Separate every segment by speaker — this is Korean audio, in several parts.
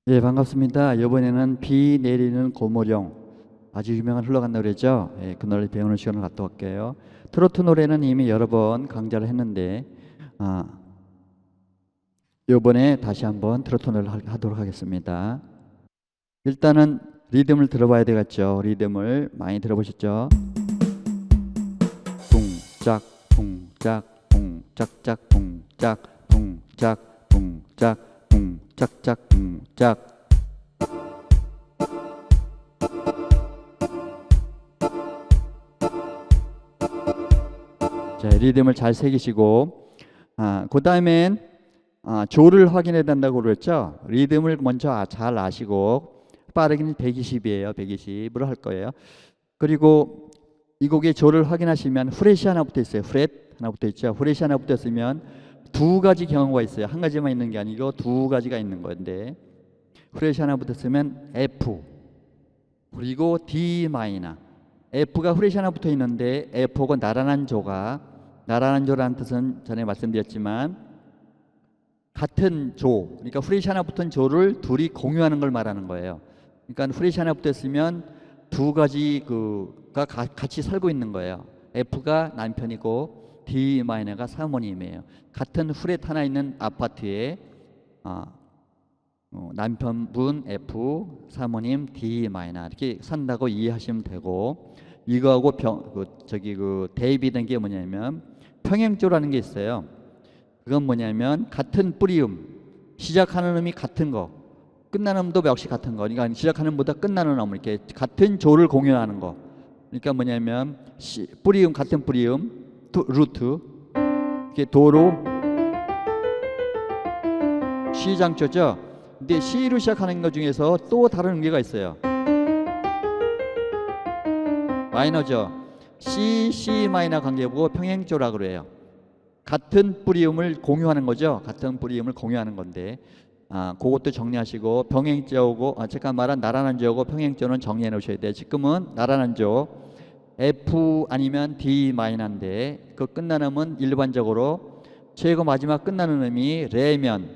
Speaker 1: 예, 반갑습니다. 이번에는 비 내리는 고모령, 아주 유명한 흘러간 노래죠. 예, 그 노래 배우는 시간을 갖도록 할게요. 트로트 노래는 이미 여러 번 강좌를 했는데 이번에 다시 한번 트로트 노래를 하도록 하겠습니다. 일단은 리듬을 들어봐야 되겠죠. 리듬을 많이 들어보셨죠? 붕짝 붕짝 붕짝짝 붕짝 붕짝 붕짝 붕짝짝 붕짝. 자, 리듬을 잘 새기시고 그 다음엔 조를 확인해야 된다고 그랬죠. 리듬을 먼저 잘 아시고 빠르게는 120이에요. 120으로 할 거예요. 그리고 이 곡의 조를 확인하시면 후렛이 하나 붙어 있어요. 후렛 하나 붙어 있죠. 후렛이 하나 붙어 있으면 두 가지 경우가 있어요. 한 가지만 있는 게 아니고 두 가지가 있는 건데, 후렛이 하나 붙었으면 F 그리고 D 마이너. F가 후렛이 하나 붙어 있는데 F하고 나란한 조라는 뜻은 전에 말씀드렸지만 같은 조, 그러니까 후렛이 하나 붙은 조를 둘이 공유하는 걸 말하는 거예요. 그러니까 후렛이 하나 붙었으면 두 가지가 같이 살고 있는 거예요. F가 남편이고 D 마이너가 사모님이에요. 같은 후렛 하나 있는 아파트에 남편분 F, 사모님 D 마이너 이렇게 산다고 이해하시면 되고, 이거하고 대입이 된 게 뭐냐면 평행조라는 게 있어요. 그건 뭐냐면 같은 뿌리음, 시작하는 음이 같은 거, 끝나는 음도 역시 같은 거. 그러니까 시작하는 음보다 끝나는 음, 이렇게 같은 조를 공유하는 거. 그러니까 뭐냐면 뿌리음, 같은 뿌리음, 루트, 이렇게 도로 시장조죠. 근데 C로 시작하는 것 중에서 또 다른 의미가 있어요. 마이너죠. C 마이너 관계보고 평행조라고 그래요. 같은 뿌리음을 공유하는 거죠. 같은 뿌리음을 공유하는 건데 그것도 정리하시고, 병행조하고 제가 말한 나란한 조하고 평행조는 정리해 놓으셔야 돼요. 지금은 나란한 조 F 아니면 D 마이너인데, 그 끝나는 음은 일반적으로 최고 마지막 끝나는 음이 레면,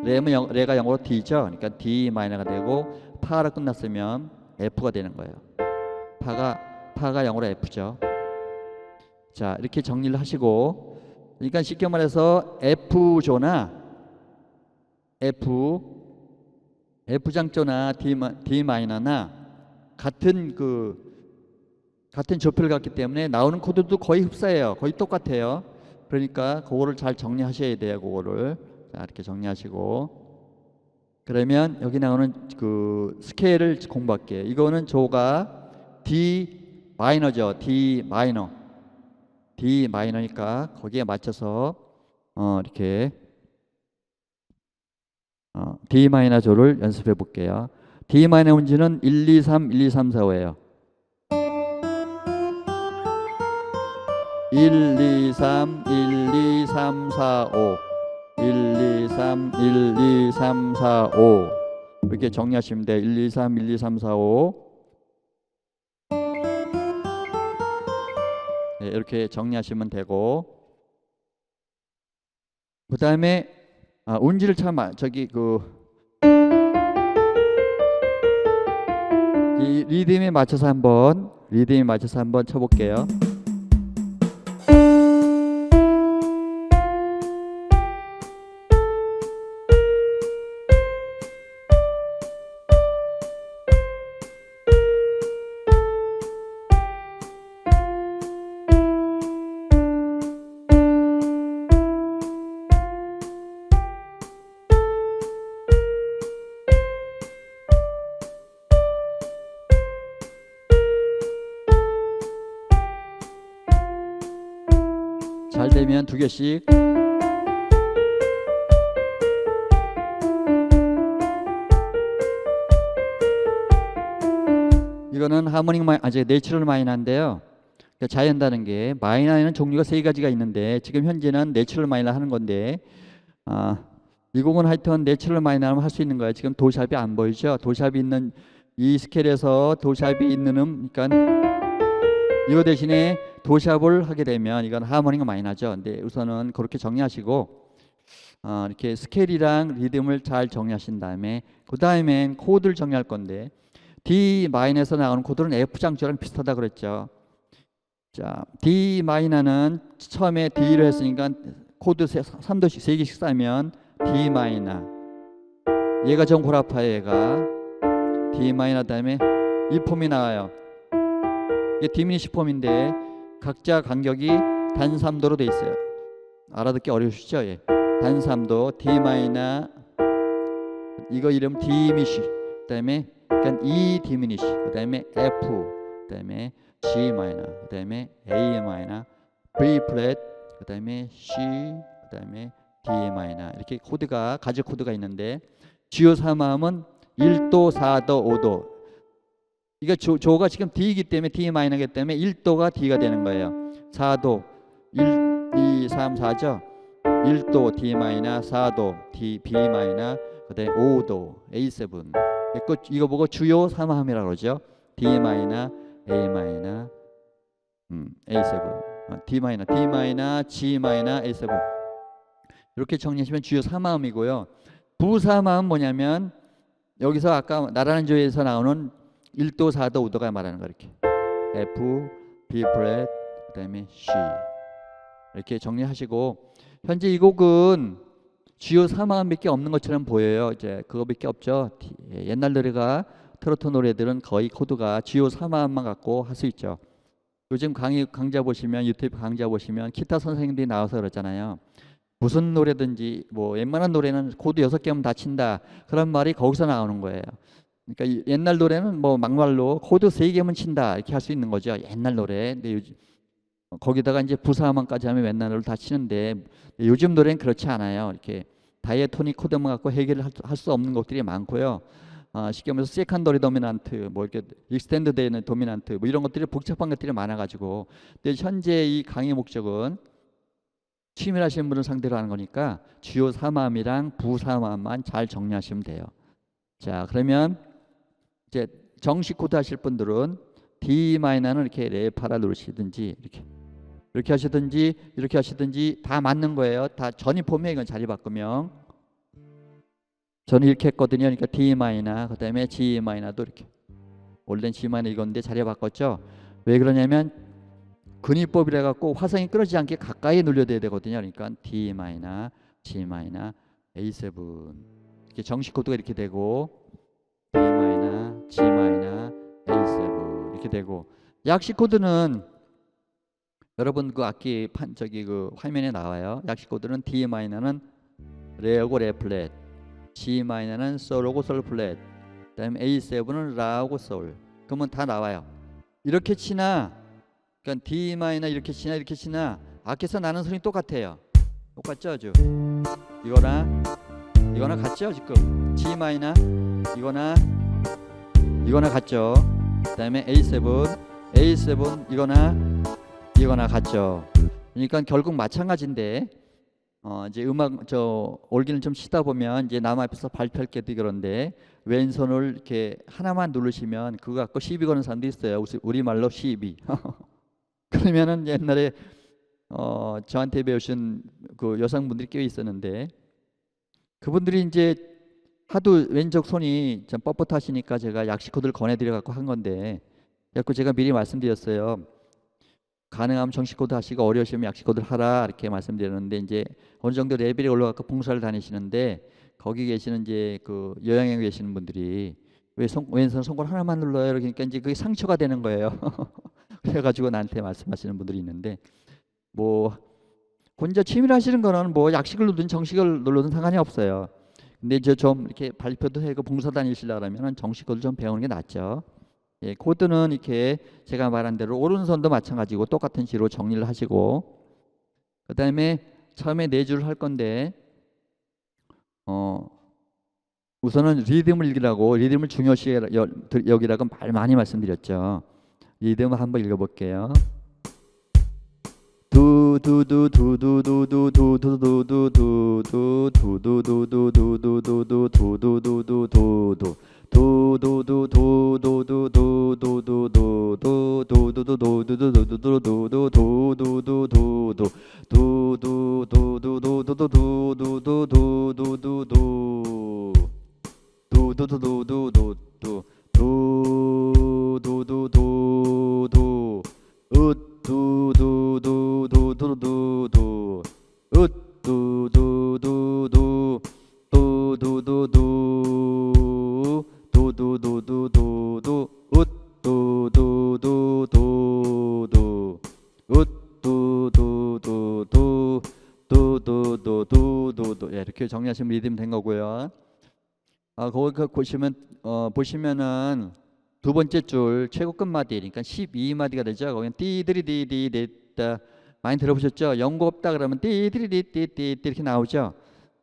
Speaker 1: 레가 영어로 D죠. 그러니까 D 마이너가 되고, 파로 끝났으면 F가 되는 거예요. 파가 영어로 F죠. 자, 이렇게 정리를 하시고, 그러니까 쉽게 말해서 F조나 F장조나 D 마이너나 같은 조표를 갖기 때문에 나오는 코드도 거의 흡사해요. 거의 똑같아요. 그러니까 그거를 잘 정리하셔야 돼요. 그거를 자, 이렇게 정리하시고, 그러면 여기 나오는 그 스케일을 공부할게요. 이거는 조가 D 마이너죠. D 마이너니까 거기에 맞춰서 이렇게 D 마이너 조를 연습해 볼게요. D 마이너 운지는 1, 2, 3, 1, 2, 3, 4, 5예요. 1, 2, 3, 1, 2, 3, 4, 5. 1, 2, 3, 1, 2, 3, 4, 5. 이렇게 정리하시면 돼요. 1, 2, 3, 1, 2, 3, 4, 5. 네, 이렇게 정리하시면 되고, 그 다음에 운지를 이 리듬에 맞춰서 한번 쳐볼게요. 잘 되면 두 개씩. 이거는 하모닉 내추럴 마이너인데요. 그러니까 자연다는 게, 마이너에는 종류가 세 가지가 있는데 지금 현재는 내추럴 마이너 하는 건데, 이 곡은 하여튼 내추럴 마이너를 할 수 있는 거예요. 지금 도샵이 안 보이죠? 도샵이 있는 이 스케일에서 도샵이 있는 그러니까 이거 대신에 도샵을 하게 되면 이건 하모닉 마이너죠. 근데 우선은 그렇게 정리하시고, 이렇게 스케일이랑 리듬을 잘 정리하신 다음에 그 다음엔 코드를 정리할 건데 D 마이너에서 나오는 코드는 F 장조랑 비슷하다 그랬죠. 자, D 마이너는 처음에 D로 했으니까 코드 3도씩 3개씩 쌓으면 D 마이너. 얘가 좀 고라파예요. 얘가 D 마이너 다음에 이 폼이 나와요. 이게 디미니시 폼인데 각자 간격이 단 3도로 돼 있어요. 알아듣기 어려우시죠? 예. 단 3도 D 마이너 이거 이름 디미시 그다음에 그러니까 E 디미니시 그다음에 F 그다음에 G 마이너 그다음에 A 마이너 B 플랫 그다음에 C 그다음에 D 마이너 이렇게 코드가 가지 코드가 있는데 주요 3화음은 1도, 4도, 5도. 이거 조가 지금 D이기 때문에 D 마이너이기 때문에 1도가 D가 되는 거예요. 4도 1, 2, 3, 4죠. 1도 D 마이너, 4도 D, B 마이너, 그다음에 5도 A7. 이거 보고 주요 3화음이라고 그러죠. D 마이너, A 마이너, A7. D 마이너, D 마이너, G 마이너, A7. 이렇게 정리하시면 주요 3화음이고요. 부3화음 뭐냐면 여기서 아까 나라는 조에서 나오는 1도, 4도, 5도가 말하는 거 이렇게 F, B 플랫, 그다음에 C 이렇게 정리하시고 현재 이 곡은 주요 3화음밖에 없는 것처럼 보여요. 이제 그거밖에 없죠. 옛날 노래가 트로트 노래들은 거의 코드가 주요 3화음만 갖고 할 수 있죠. 요즘 강좌 보시면 유튜브 강좌 보시면 기타 선생님들이 나와서 그러잖아요. 무슨 노래든지 뭐 웬만한 노래는 코드 6개면 다 친다. 그런 말이 거기서 나오는 거예요. 그러니까 옛날 노래는 뭐 막말로 코드 3개면 친다 이렇게 할 수 있는 거죠. 옛날 노래. 근데 요즘 거기다가 이제 부사음까지 하면 웬만한 노래를 다 치는데 요즘 노래는 그렇지 않아요. 이렇게 다이애토닉 코드만 갖고 해결을 할 수 없는 것들이 많고요. 쉽게 말해서 세컨더리 도미넌트, 뭐 이렇게 익스텐드 되는 도미넌트, 뭐 이런 것들이 복잡한 것들이 많아가지고. 근데 현재 이 강의 목적은 취미하시는 분을 상대로 하는 거니까 주요 3화음이랑 부3화음만 잘 정리하시면 돼요. 자, 그러면 이제 정식 코드 하실 분들은 D 마이너는 이렇게 레파라 누르시든지 이렇게 하시든지 이렇게 하시든지 다 맞는 거예요. 다 전이폼이에요. 이건 자리 바꾸면 저는 이렇게 했거든요. 그러니까 D 마이너 그다음에 G 마이너도 이렇게 원래는 G 마이너 이건데 자리 바꿨죠. 왜 그러냐면 근위법이라 갖고 화성이 끊어지지 않게 가까이 눌려야 되거든요. 그러니까 D 마이너, G 마이너, A7 이렇게 정식 코드가 이렇게 되고 D 마이너, G 마이너, A7 이렇게 되고 약식 코드는 여러분 그 악기 그 화면에 나와요. 약식 코드는 D 마이너는 레하고 레 플랫, G 마이너는 솔하고 솔 플랫, 그다음에 A7은 라하고 솔. 그러면 다 나와요. 이렇게 치나 그러니까 D 마이너 이렇게 치나 이렇게 치나 악기에서 나는 소리 똑같아요. 똑같죠, 아주. 이거나 같죠, 지금. G 마이너 이거나 같죠. 그다음에 A7 이거나 같죠. 그러니까 결국 마찬가지인데 이제 음악 올기는 좀 치다 보면 이제 남 앞에서 발표할 게 그런데 왼손을 이렇게 하나만 누르시면 그거 갖고 시비 거는 사람도 있어요. 우리말로 시비. 그러면은 옛날에 저한테 배우신 그 여성분들이 꽤 있었는데 그분들이 이제 하도 왼쪽 손이 좀 뻣뻣하시니까 제가 약식 코드를 권해드려 갖고 한 건데 그래서 제가 미리 말씀드렸어요. 가능하면 정식 코드 하시고 어려우시면 약식 코드를 하라 이렇게 말씀드렸는데 이제 어느 정도 레벨이 올라가고 봉사를 다니시는데 거기 계시는 이제 그 요양에 계시는 분들이 왜 왼손 손가락 하나만 눌러요? 그러니까 이제 그게 상처가 되는 거예요. 그래가지고 나한테 말씀하시는 분들이 있는데 뭐 혼자 취미를 하시는 거는 뭐 약식을 누르든 정식을 눌러든 상관이 없어요. 근데 이제 좀 이렇게 발표도 하고 봉사 다니시려면 정식 코드 좀 배우는 게 낫죠. 예, 코드는 이렇게 제가 말한 대로 오른손도 마찬가지고 똑같은 식으로 정리를 하시고 그 다음에 처음에 4줄을 할 건데 우선은 리듬을 읽으라고 리듬을 중요시 여기라고 많이 말씀드렸죠. 리듬을 한번 읽어볼게요. 두두두두두 두두두두두 으뚜두두두두두두 으뚜두두두두 두두두두 두두두두두두 으뚜두두두두 으뚜두두두 두두두두두두. 예, 이렇게 정리하시면 리듬 된 거고요. 거기 보시면은 두 번째 줄 최고급 마디, 그러니까 12마디가 되죠. 거기는 띠드리디디 됐다 많이 들어보셨죠? 연고 없다 그러면 띠드리디디디 이렇게 나오죠.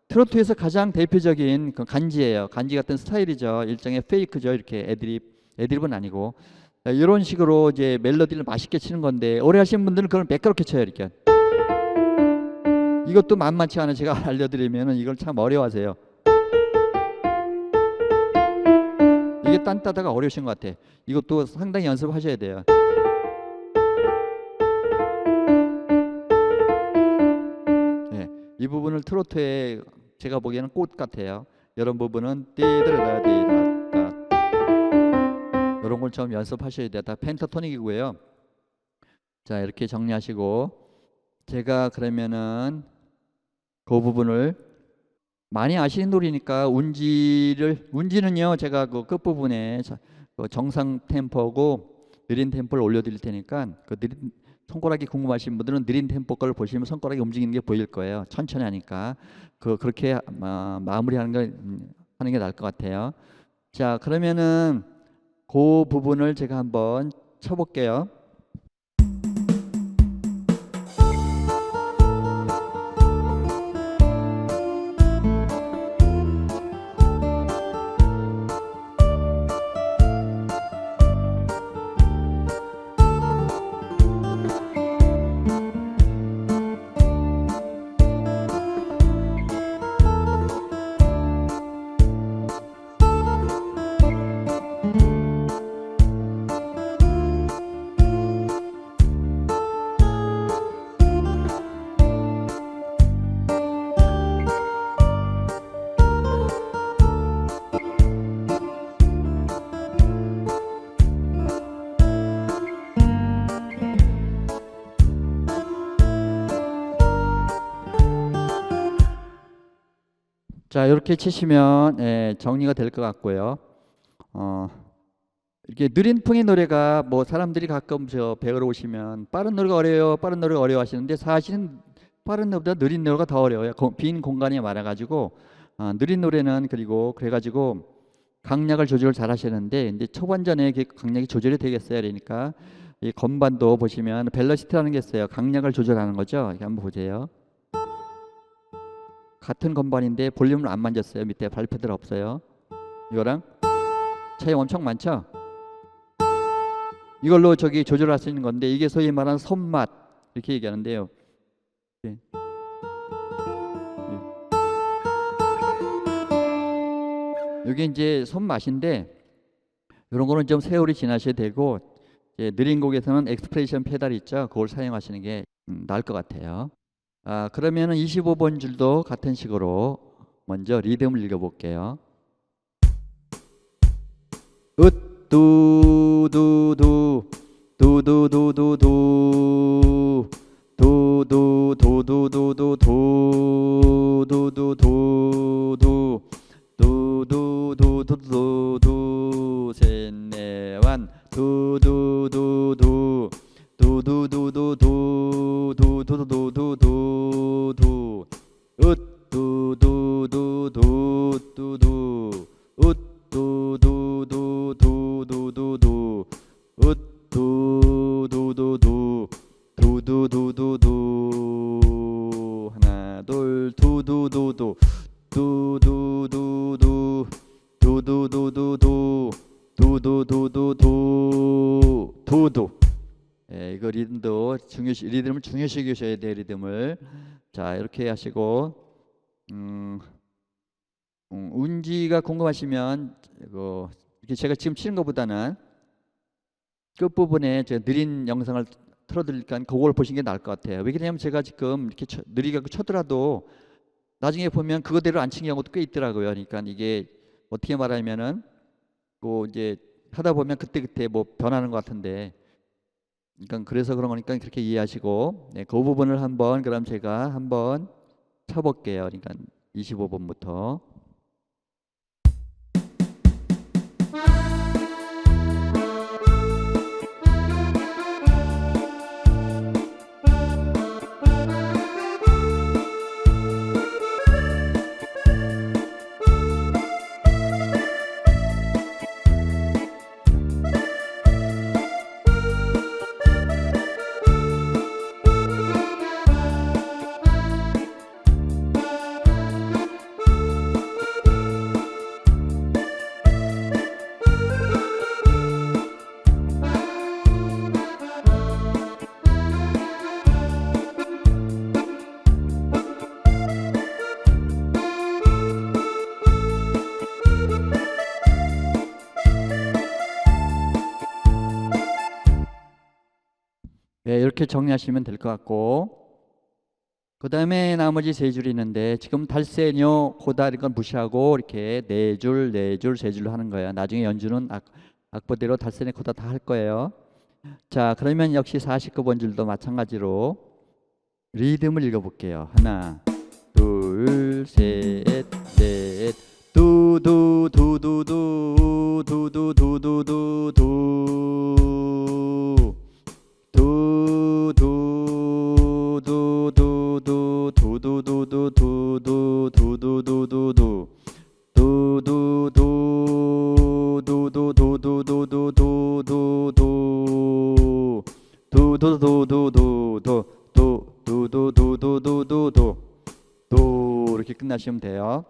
Speaker 1: 트로트에서 가장 대표적인 그 간지예요. 간지 같은 스타일이죠. 일종의 페이크죠. 이렇게 애드립은 아니고 이런 식으로 이제 멜로디를 맛있게 치는 건데 오래 하신 분들은 그걸 매끄럽게 쳐요. 이렇게. 이것도 만만치 않은 제가 알려드리면은 이걸 참 어려워하세요. 이게 딴따다가 어려우신 것 같아. 이것도 상당히 연습하셔야 돼요. 네, 이 부분을 트로트에 제가 보기에는 꽃 같아요. 이런 부분은 띠드라디다다 이런 걸 좀 연습하셔야 돼요. 다 펜타토닉이고요. 자, 이렇게 정리하시고 제가 그러면은 그 부분을 많이 아시는 노래니까 운지는요 제가 그 끝부분에 그 정상 템포고 느린 템포를 올려드릴 테니까 그 느린 손가락이 궁금하신 분들은 느린 템포 걸 보시면 손가락이 움직이는 게 보일 거예요. 천천히 하니까 그렇게 마무리하는 게 나을 것 같아요. 자, 그러면은 그 부분을 제가 한번 쳐볼게요. 자, 이렇게 치시면 정리가 될 것 같고요. 이렇게 느린 풍의 노래가 뭐 사람들이 가끔 배우러 오시면 빠른 노래가 어려워요, 빠른 노래가 어려워 하시는데 사실은 빠른 노래보다 느린 노래가 더 어려워요. 빈 공간이 많아가지고 느린 노래는 그래가지고 강약을 조절을 잘 하시는데 이제 초반전에 강약이 조절이 되겠어요. 그러니까 이 건반도 보시면 벨러시티라는 게 있어요. 강약을 조절하는 거죠. 이렇게 한번 보세요. 같은 건반인데 볼륨을 안 만졌어요. 밑에 발표들 없어요. 이거랑 차이 엄청 많죠. 이걸로 조절할 수 있는 건데 이게 소위 말하는 손맛 이렇게 얘기하는데요. 네. 이게 이제 손맛인데 이런 거는 좀 세월이 지나셔야 되고 느린 곡에서는 엑스프레션 페달 있죠. 그걸 사용하시는 게 나을 것 같아요. 그러면은 25번 줄도 같은 식으로 먼저 리듬을 읽어볼게요. 으뚜두두 두두두두두 두두두두두두 두두두두두 두두두두두 셋네완 두두두두 두두두두두 두두두두두 으뚜두두두두두 으뚜두두두두두 으뚜두두두 두두두두두 하나 둘 두두두두 두두두두 두두두두두 두두두두두 두두. 이거 리듬도 리듬을 중요시 여기셔야 돼요. 리듬을. 자, 이렇게 하시고 운지가 궁금하시면 이렇게 제가 지금 치는 것보다는 끝부분에 제가 느린 영상을 틀어드리니까 그걸 보시는 게 나을 것 같아요. 왜 그러냐면 제가 지금 이렇게 느리게 쳐더라도 나중에 보면 그거대로 안 치는 경우도 꽤 있더라고요. 그러니까 이게 어떻게 말하면은 뭐 이제 하다 보면 그때그때 뭐 변하는 것 같은데, 그러니까 그래서 그런 거니까 그렇게 이해하시고, 네, 그 부분을 한번 그럼 제가 한번 쳐볼게요. 그러니까 25번부터. 네, 이렇게 정리하시면 될 것 같고, 그 다음에 나머지 세 줄이 있는데 지금 달세뇨 고다 이런 건 무시하고 이렇게 네 줄, 네 줄, 세 줄로 하는 거예요. 나중에 연주는 악보대로 달세뇨 고다 다 할 거예요. 자, 그러면 역시 49번 줄도 마찬가지로 리듬을 읽어볼게요. 하나, 둘, 셋, 넷, 두두, 두두두, 두두, 두두두, 두, 두두, 두두두, 두두두두, 두두, 두두두두두, 두두두, 두두두두두두두두, 두두두두두두, 두두두두두두두, 두 이렇게 끝나시면 돼요.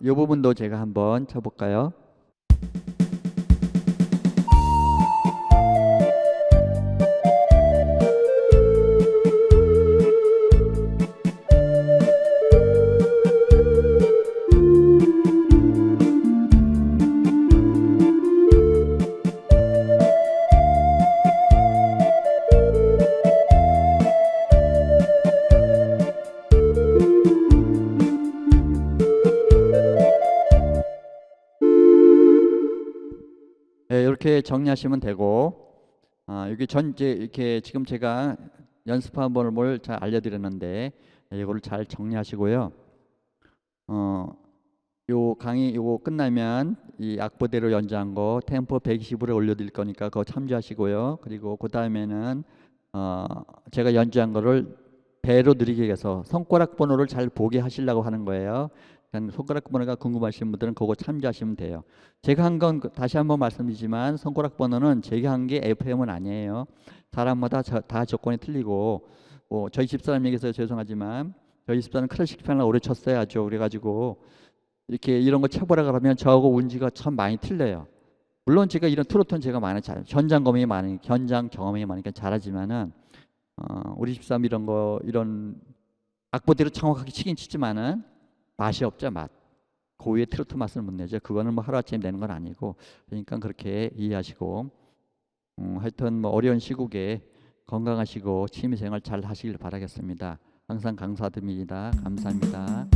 Speaker 1: 이 부분도 제가 한번 쳐볼까요? 네, 이렇게 정리하시면 되고, 여기 이제 이렇게 지금 제가 연습한 번을 잘 알려드렸는데, 이거를 잘 정리하시고요. 요 강의 요거 끝나면 이 악보대로 연주한 거 템포 120으로 올려드릴 거니까 그거 참조하시고요. 그리고 그 다음에는 제가 연주한 거를 배로 느리게 해서 손가락 번호를 잘 보게 하시려고 하는 거예요. 그러니까 손가락 번호가 궁금하신 분들은 그거 참조하시면 돼요. 제가 한 건 다시 한번 말씀드리지만 손가락 번호는 제가 한 게 FM은 아니에요. 사람마다 다 조건이 틀리고, 저희 집사람 얘기해서 죄송하지만 저희 집사람 클래식 피아노 오래 쳤어야죠. 그래가지고 이렇게 이런 거 쳐보라 그러면 저하고 운지가 참 많이 틀려요. 물론 제가 이런 트로트는 제가 많이 잘 현장 경험이 많으니까 잘하지만은 우리 집사람 이런 악보대로 정확하게 치긴 치지만은 맛이 없죠. 맛. 고유의 트로트 맛을 못 내죠. 그거는 뭐 하루아침에 내는 건 아니고, 그러니까 그렇게 이해하시고, 하여튼 뭐 어려운 시국에 건강하시고 취미생활 잘 하시길 바라겠습니다. 항상 감사드립니다. 감사합니다.